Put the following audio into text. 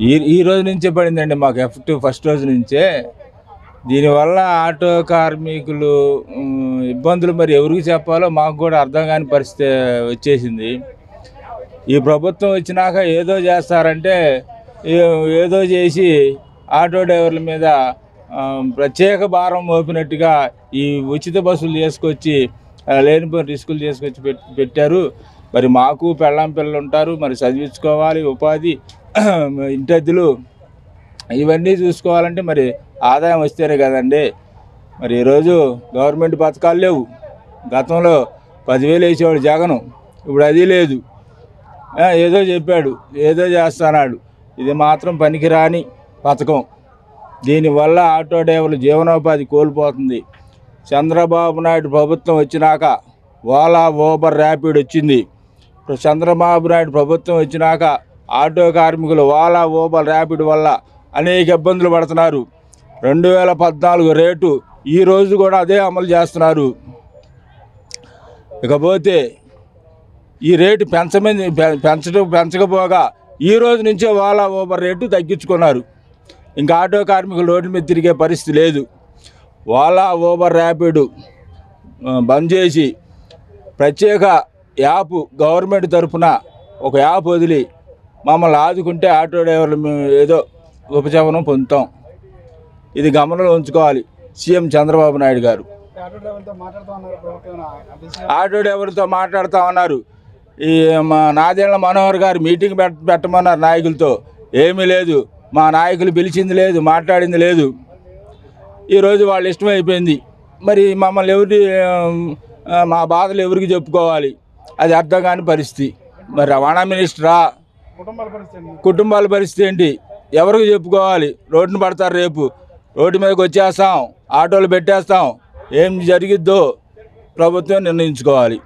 ఈ రోజు నుంచే పడిందండి మాకు ఎఫెక్టివ్ ఫస్ట్ రోజు నుంచే. దీనివల్ల ఆటో కార్మికులు ఇబ్బందులు మరి ఎవరికి చెప్పాలో మాకు కూడా అర్థం కాని పరిస్థితి వచ్చేసింది. ఈ ప్రభుత్వం వచ్చినాక ఏదో చేస్తారంటే ఏదో చేసి ఆటో డ్రైవర్ల మీద ప్రత్యేక భారం మోపినట్టుగా ఈ ఉచిత బస్సులు చేసుకొచ్చి లేనిపోయిన రిస్కులు చేసుకొచ్చి పెట్టారు. మరి మాకు పెళ్ళాం పిల్లలు ఉంటారు, మరి చదివించుకోవాలి, ఉపాధి, ఇంటద్దులు ఇవన్నీ చూసుకోవాలంటే మరి ఆదాయం వస్తేనే కదండి. మరి ఈరోజు గవర్నమెంట్ పథకాలు లేవు. గతంలో 10,000 వేసేవాడు జగను, ఇప్పుడు అది లేదు. ఏదో చెప్పాడు, ఏదో చేస్తున్నాడు. ఇది మాత్రం పనికిరాని పథకం. దీనివల్ల ఆటో డ్రైవర్లు జీవనోపాధి కోల్పోతుంది. చంద్రబాబు నాయుడు ప్రభుత్వం వచ్చినాక ఓలా, ఊబర్, ర్యాపిడ్ వచ్చింది. చంద్రబాబు నాయుడు ప్రభుత్వం వచ్చినాక ఆటో కార్మికులు ఓలా, ఊబర్, ర్యాపిడ్ వల్ల అనేక ఇబ్బందులు పడుతున్నారు. 2014 రేటు ఈ రోజు కూడా అదే అమలు చేస్తున్నారు. ఇకపోతే ఈ రేటు పెంచకపోగా ఈ రోజు నుంచే ఓలా, ఊబర్ రేటు తగ్గించుకున్నారు. ఇంకా ఆటో కార్మికులు రోడ్ల మీద తిరిగే పరిస్థితి లేదు. ఓలా, ఊబర్, ర్యాపిడ్ బంద్ చేసి ప్రత్యేక యాప్ గవర్నమెంట్ తరఫున ఒక యాప్ వదిలి మమ్మల్ని ఆదుకుంటే ఆటో డ్రైవర్లు ఏదో ఉపశమనం పొందుతాం. ఇది గమనంలో ఉంచుకోవాలి సీఎం చంద్రబాబు నాయుడు గారు. ఆటో డ్రైవర్తో మాట్లాడుతామన్నారు. ఈ మా నాదెండ్ల మనోహర్ గారు మీటింగ్ పెట్టమన్నారు నాయకులతో. ఏమీ లేదు, మా నాయకులు పిలిచింది లేదు, మాట్లాడింది లేదు. ఈరోజు వాళ్ళ ఇష్టం అయిపోయింది. మరి మమ్మల్ని మా బాధలు ఎవరికి చెప్పుకోవాలి, అది అర్థం కాని పరిస్థితి. మరి రవాణా మినిస్టరా, కుటుంబాల పరిస్థితి ఏంటి, ఎవరికి చెప్పుకోవాలి? రోడ్డును పడతారు, రేపు రోడ్డు మీదకి వచ్చేస్తాం, ఆటోలు పెట్టేస్తాం. ఏం జరిగిద్దో ప్రభుత్వం నిర్ణయించుకోవాలి.